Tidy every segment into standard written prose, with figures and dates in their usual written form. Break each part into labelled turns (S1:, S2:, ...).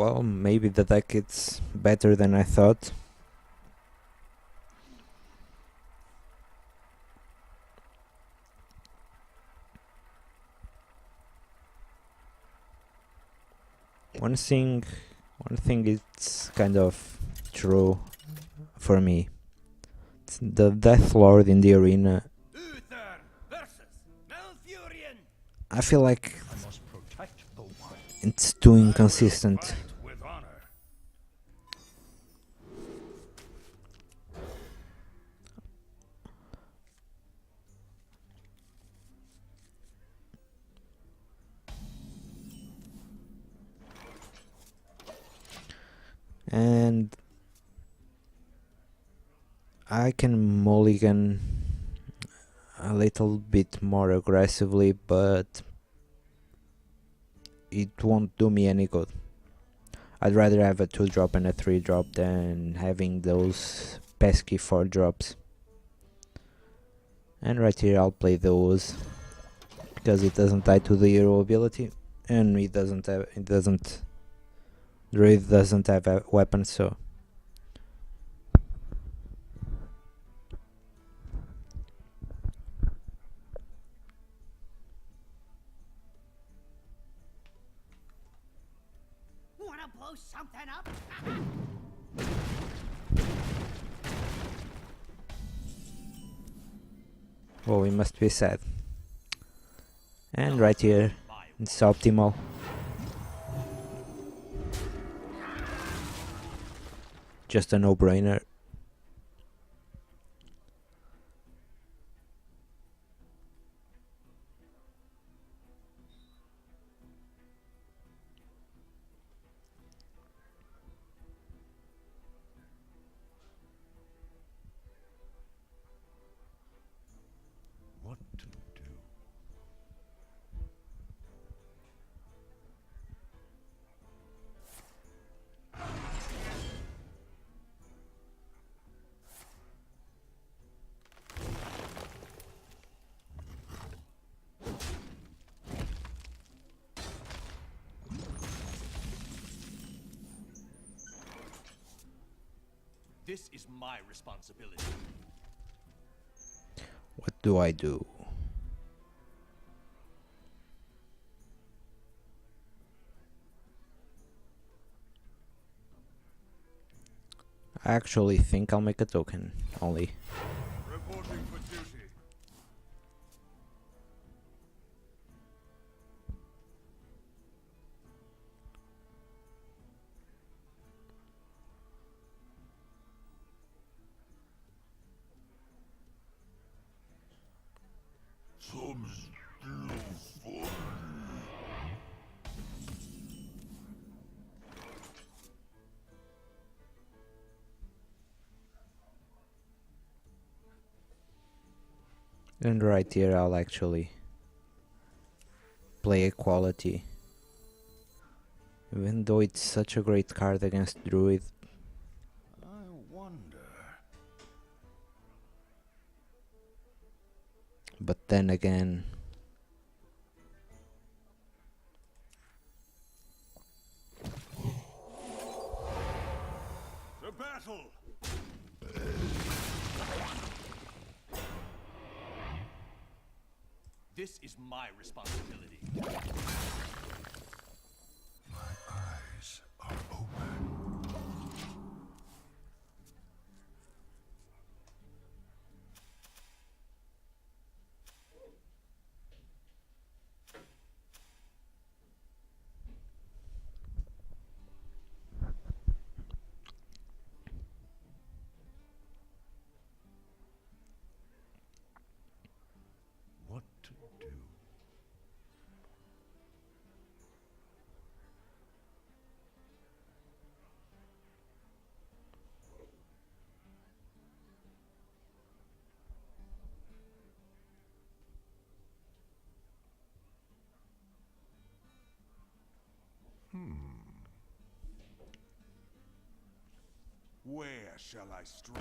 S1: Well, maybe the deck is better than I thought. One thing is kind of true for me. It's the Death Lord in the arena. I feel like it's too inconsistent. And I can mulligan a little bit more aggressively, but it won't do me any good. I'd rather have a 2-drop and a 3-drop than having those pesky 4-drops. And right here I'll play those because it doesn't tie to the hero ability, and Druid doesn't have a weapon, so
S2: wanna blow something up?
S1: oh, we must be sad. And right here it's optimal. Just a no-brainer.
S3: What to do?
S4: This is my responsibility.
S1: What do I do? I actually think I'll make a token only.
S3: Reporting for duty. Some still fun.
S1: And right here I'll actually play Equality. Even though it's such a great card against Druid.
S3: I wonder.
S1: But then again,
S3: To battle!
S4: This is my responsibility.
S3: My eyes are open. What to do? Where shall I strike?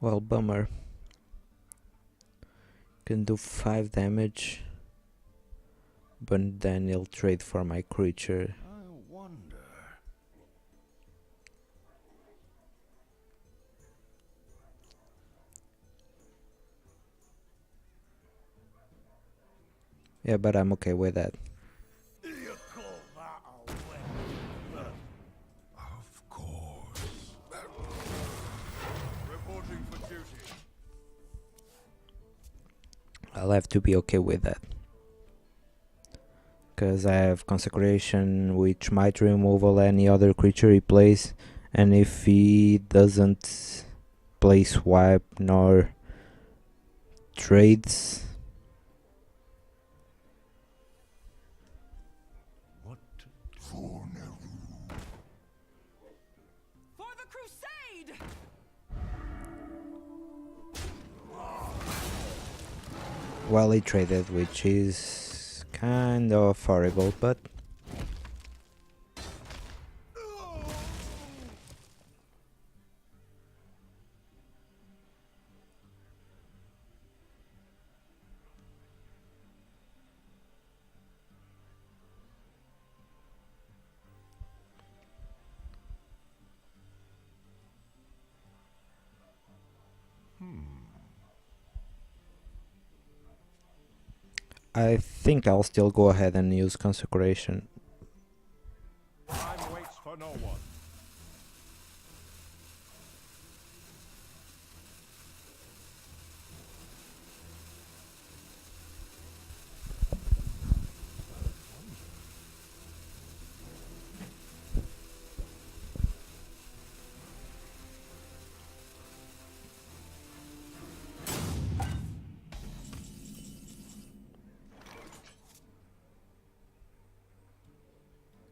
S1: Well, bummer. Can do 5 damage, but then he'll trade for my creature.
S3: I wonder.
S1: Yeah, but I'm okay with that.
S3: You call that a weapon? Of course. Reporting for duty.
S1: I'll have to be okay with that. Because I have Consecration, which might removal any other creature he plays. And if he doesn't play Swipe nor trades,
S3: What for now?
S5: For the crusade!
S1: well, he traded, which is kind of horrible, but I think I'll still go ahead and use Consecration.
S3: Time waits for no one.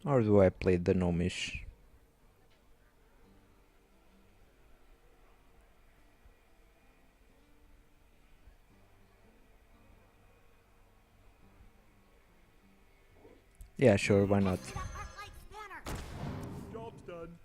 S1: Or do I play the Gnomish? Yeah, sure, why not?
S2: Get up our light spanner.
S3: Job's done.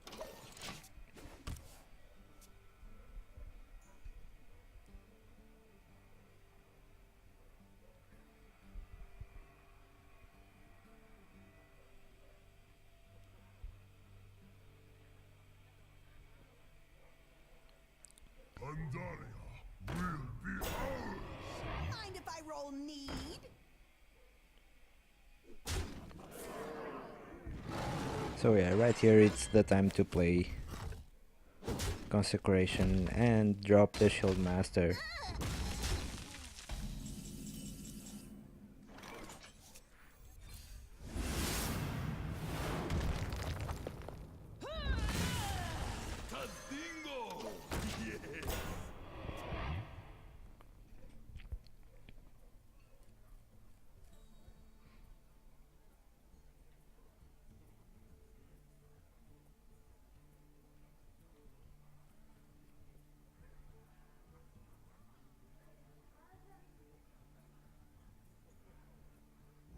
S3: Pandaria will be ours.
S5: Mind if I roll need?
S1: So yeah, right here it's the time to play Consecration and drop the Shield Master.
S3: Tadingo! Yes.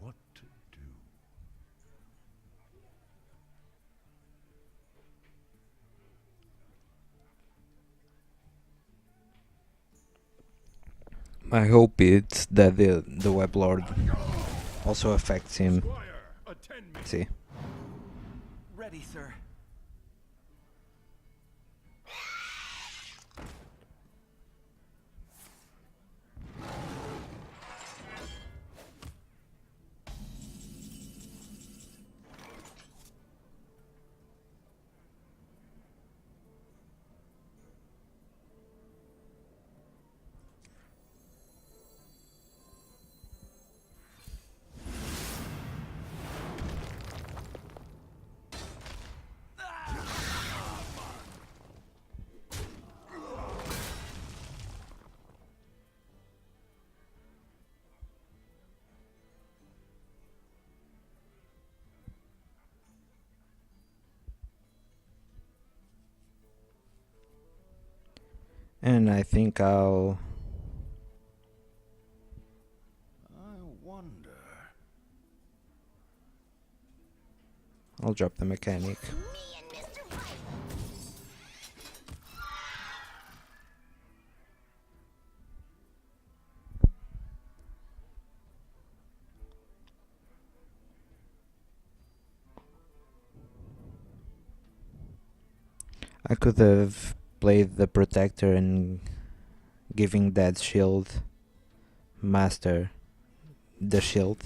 S3: What to do?
S1: I hope it's that the Web Lord also affects him.
S3: Squire, attend me.
S1: See.
S4: Ready, sir.
S1: And I think I'll
S3: I wonder.
S1: drop the mechanic.
S2: Me and Mr. White.
S1: I could have played the protector and giving that shield master the shield.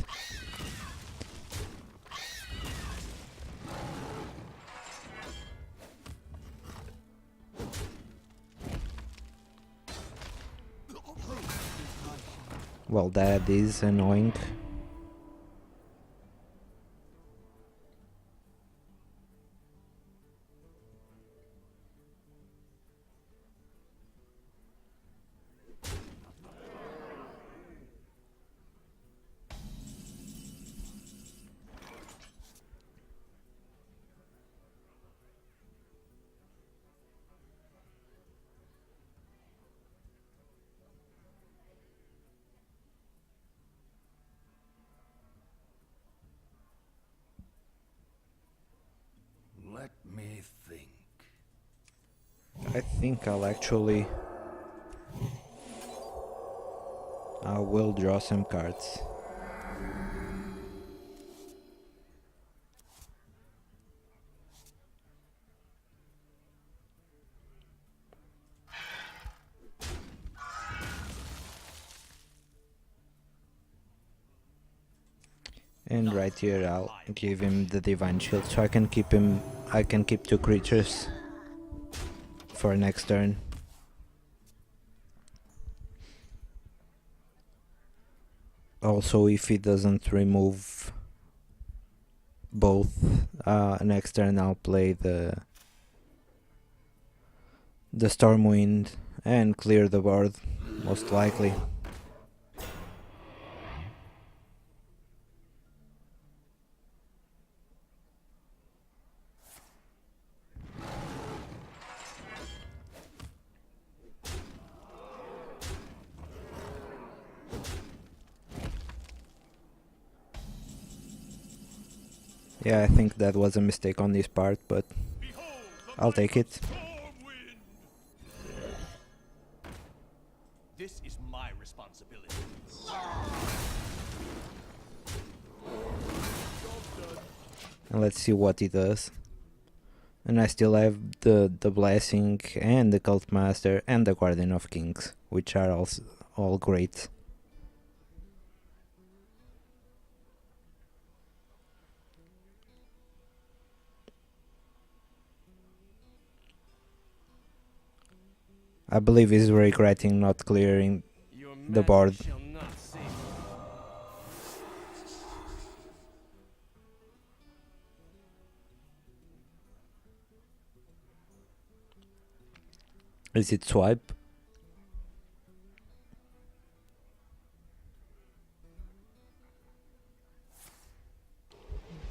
S1: Well, that is annoying.
S3: Let me think.
S1: I think I will draw some cards. And right here I'll give him the divine shield so I can keep 2 creatures for next turn. Also, if he doesn't remove both, next turn I'll play the Stormwind and clear the board, most likely. Yeah, I think that was a mistake on his part, but I'll take it.
S3: Stormwind!
S4: This is my responsibility.
S1: And let's see what he does. And I still have the Blessing and the Cult Master and the Guardian of Kings, which are also all great. I believe he's regretting not clearing the board. Is it swipe?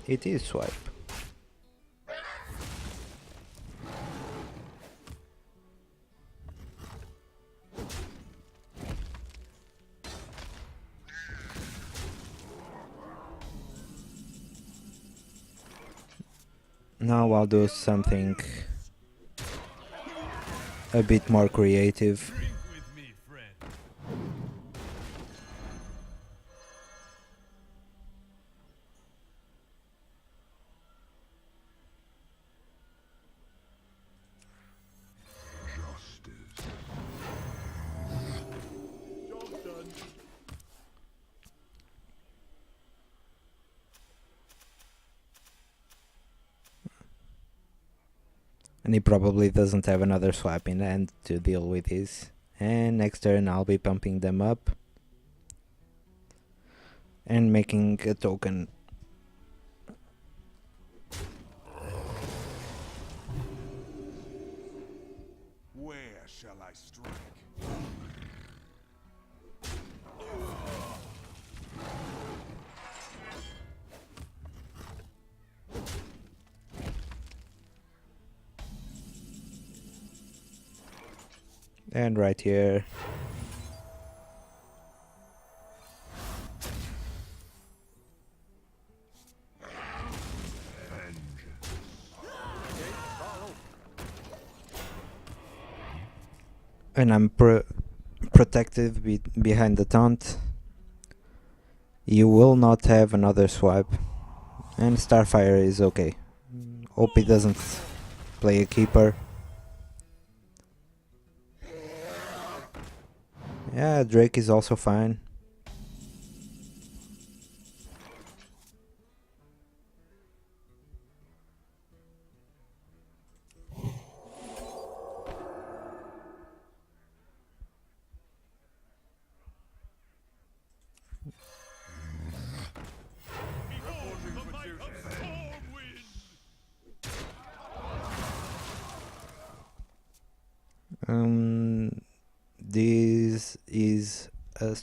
S1: It is swipe. Now I'll do something a bit more creative.
S3: Drink with me, friend. Justice. Job done.
S1: And he probably doesn't have another swap in hand to deal with this. And next turn I'll be pumping them up and making a token.
S3: Where shall I strike?
S1: And right here. And I'm protected behind the taunt. You will not have another swipe. And Starfire is okay. Hope he doesn't play a keeper. Yeah, Drake is also fine.
S3: Reporting for duty.
S1: This is a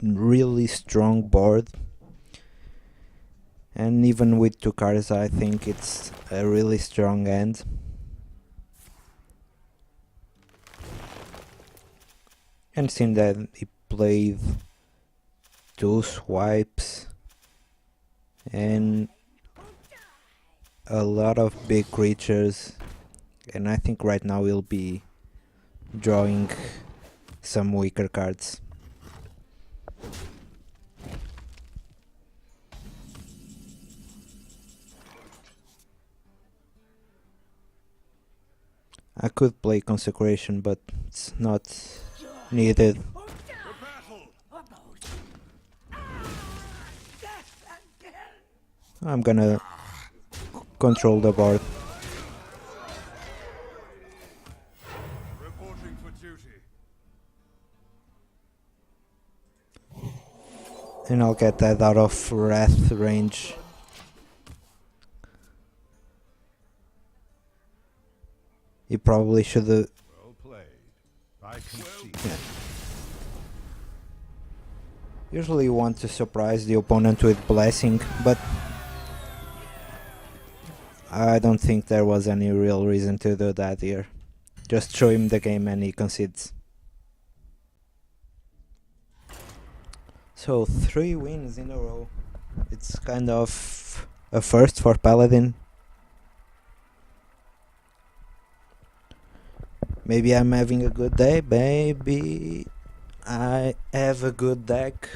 S1: really strong board, and even with 2 cards I think it's a really strong hand. And seeing that he played 2 swipes and a lot of big creatures, and I think right now we'll be drawing some weaker cards. I could play Consecration, but it's not needed.
S3: For battle.
S1: I'm gonna control the board.
S3: Reporting for duty.
S1: And I'll get that out of Wrath range. He probably should have.
S3: Well played. I concede.
S1: Yeah. Usually you want to surprise the opponent with Blessing, but I don't think there was any real reason to do that here. Just show him the game and he concedes. So 3 wins in a row. It's kind of a first for Paladin. Maybe I'm having a good day, maybe I have a good deck,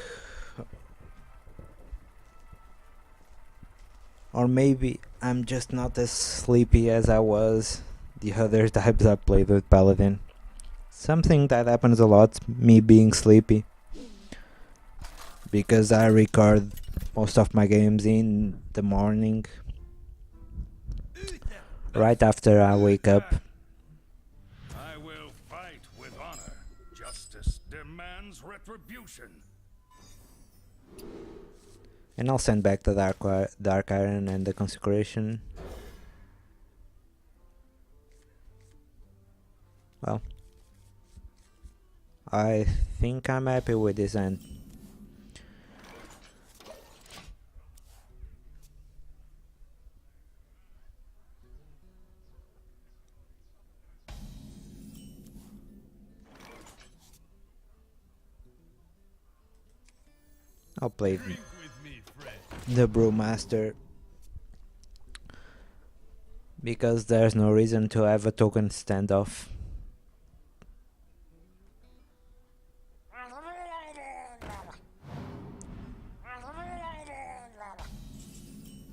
S1: or maybe I'm just not as sleepy as I was the other times I played with Paladin. Something that happens a lot, me being sleepy, because I record most of my games in the morning, right after I wake up.
S3: I will fight with honor. Justice demands retribution.
S1: And I'll send back the Dark Iron and the Consecration. Well, I think I'm happy with this end. I'll play
S3: Drink with me, friend.
S1: the Brewmaster because there's no reason to have a token standoff.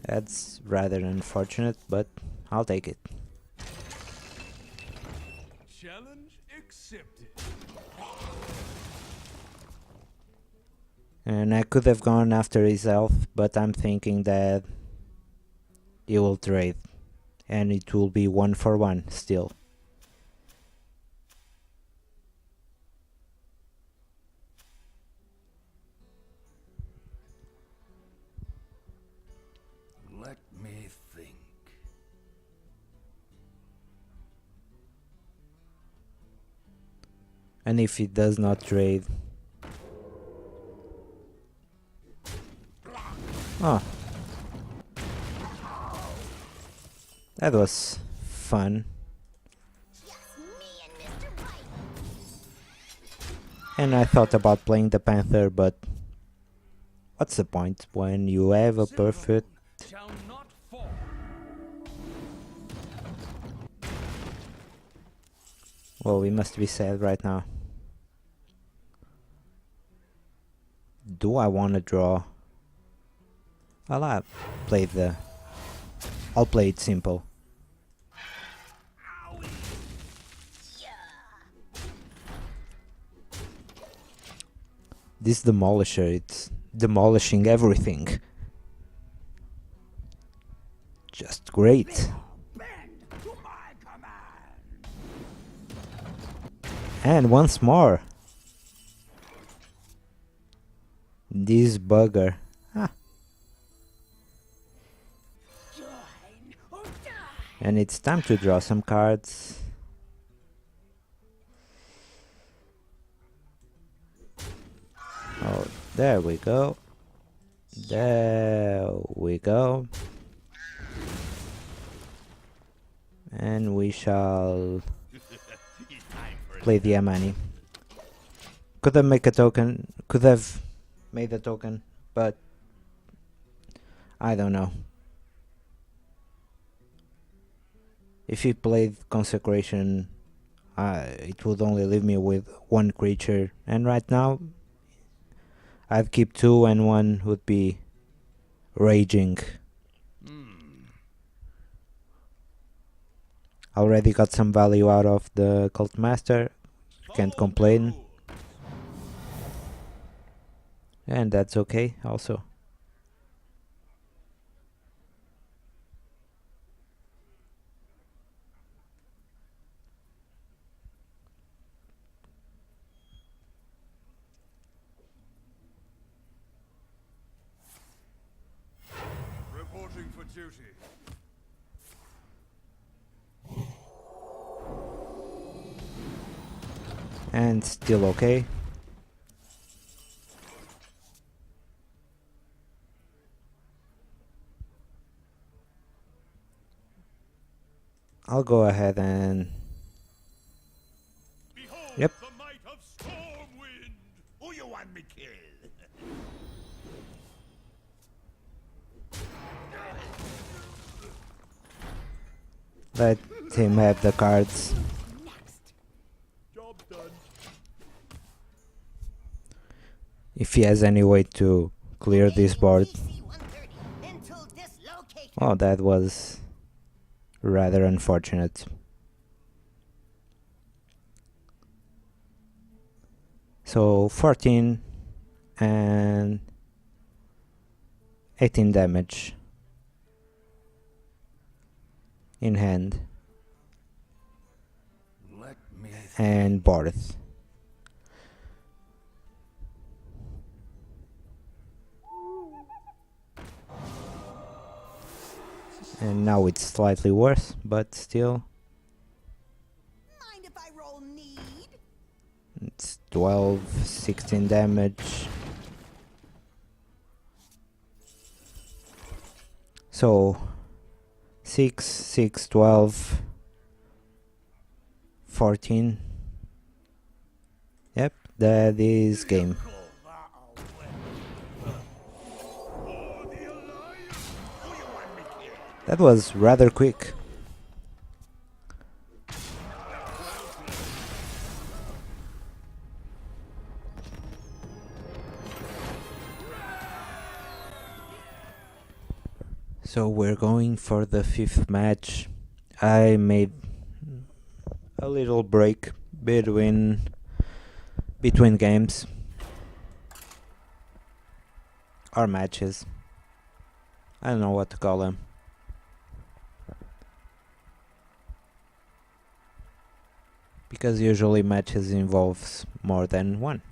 S1: That's rather unfortunate, but I'll take it.
S3: Challenge accepted.
S1: And I could have gone after his health, but I'm thinking that he will trade. And it will be 1-for-1 still.
S3: Let me think.
S1: And if he does not trade... Oh. That was fun. And I thought about playing the Panther, but what's the point when you have a perfect...
S4: Shall not fall.
S1: Well, we must be sad right now. Do I want to draw? Well, I'll play it simple. This demolisher, it's demolishing everything. Just great.
S2: Bend to my command.
S1: And once more. This bugger. Ah.
S2: Join or die.
S1: And it's time to draw some cards. Oh, there we go. There we go. And we shall play the Amani. Could have made a token. Could have made a token, but I don't know. If he played Consecration, it would only leave me with one creature, and right now I'd keep two, and one would be Raging. Already got some value out of the Cult Master, can't complain, and that's okay also.
S3: Reporting for duty.
S1: And still okay. I'll go ahead and
S3: Behold
S1: Yep.
S3: the might of Stormwind. Who you want me kill?
S1: let him have the cards.
S2: Next.
S3: Job done.
S1: If he has any way to clear this board.
S2: DC 130 until dislocated.
S1: Oh, that was rather unfortunate. So 14 and 18 damage in hand
S3: Let me
S1: and board. And now it's slightly worse, but still
S2: Mind if I roll need?
S1: it's 12, 16 damage. So 6, 6, 12, 14. Yep, that is game. That was rather quick. So we're going for the 5th match. I made a little break between games or matches. I don't know what to call them. Because usually matches involves more than one.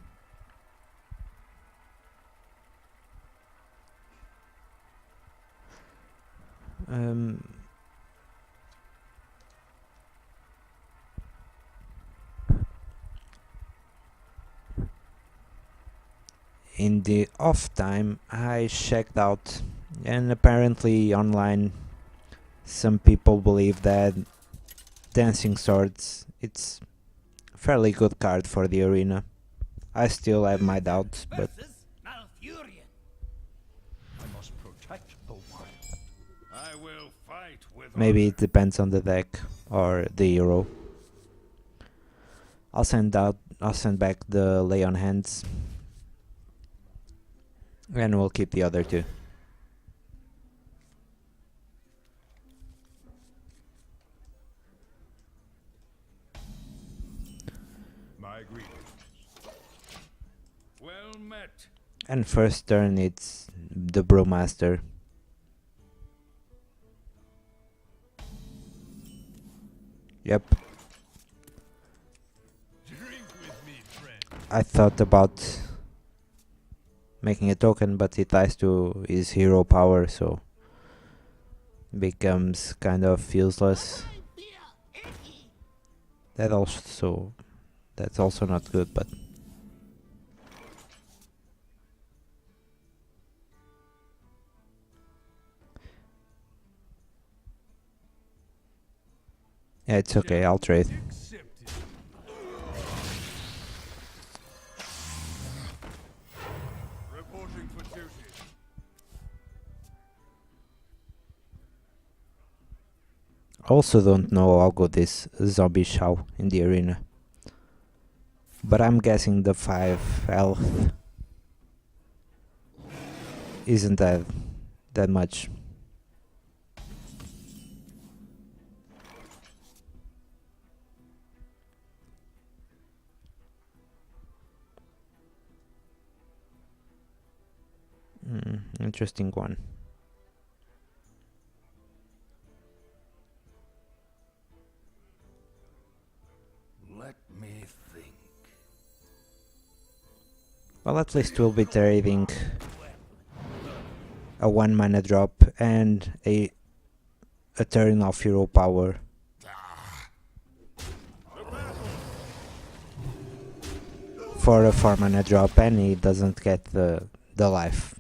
S1: In the off time, I checked out, and apparently online, some people believe that Dancing Swords it's a fairly good card for the arena. I still have my doubts, but
S2: Versus Malfurion.
S4: I must protect the wild.
S3: I will fight with
S1: maybe
S3: honor.
S1: it depends on the deck or the hero. I'll send back the Lay on Hands, and we'll keep the other two.
S3: My greetings. Well met.
S1: And first turn it's the Brewmaster. Yep.
S3: Drink with me, friend.
S1: I thought about making a token, but it ties to his hero power, so becomes kind of useless. That also that's also not good, but yeah, it's okay, I'll trade.
S3: Accepted. Reporting for duty.
S1: Also don't know how good is Zombie Shao in the arena. But I'm guessing the 5 health isn't that much. Interesting one.
S3: Let me think.
S1: Well, at least we'll be trading a 1 mana drop and a turn of hero power. For a 4 mana drop, and he doesn't get the life.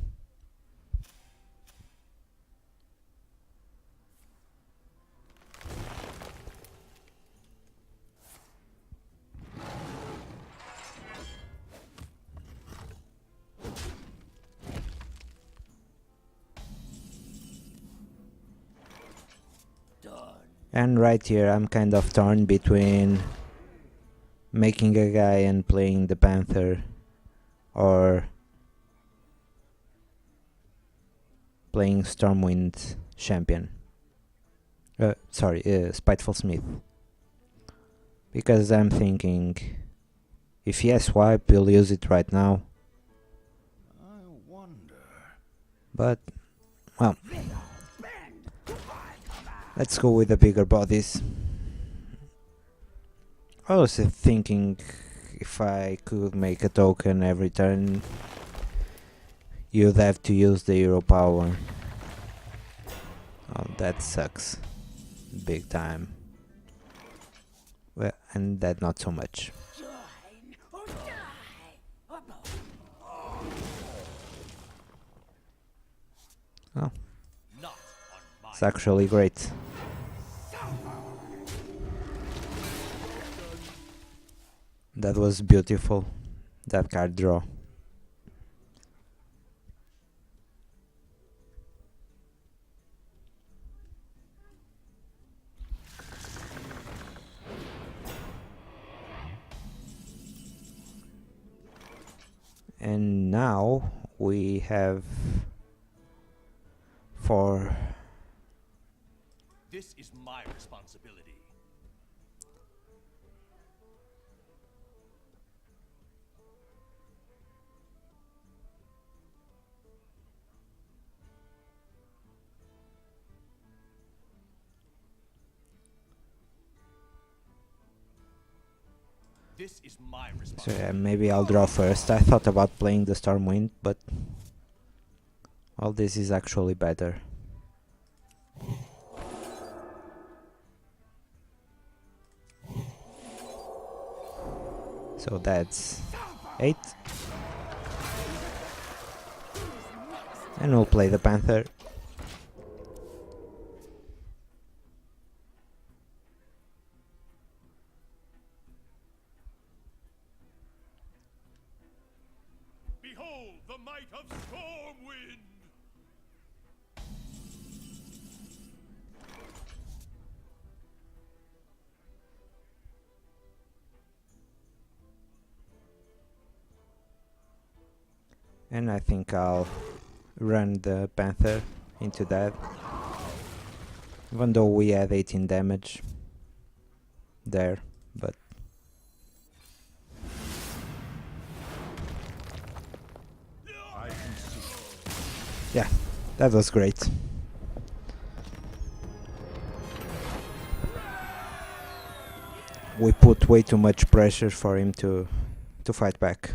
S1: And right here I'm kind of torn between making a guy and playing the Panther, or playing Stormwind champion. Spiteful Smith. Because I'm thinking, if he has swipe, we'll use it right now.
S3: I wonder.
S1: But, well, let's go with the bigger bodies. I was thinking if I could make a token every turn, you'd have to use the hero power. Oh, that sucks. Big time. Well, and that not so much. Oh,
S4: Not on my
S1: it's actually great. That was beautiful, that card draw. And now we have for
S4: This is my responsibility. This is my
S1: so
S4: responsibility.
S1: yeah, maybe I'll draw first. I thought about playing the Stormwind, but well, this is actually better. So that's 8. And we'll play the Panther.
S3: Behold the might of Stormwind!
S1: And I think I'll run the Panther into that. Even though we had 18 damage there, but Yeah, that was great. We put way too much pressure for him to fight back.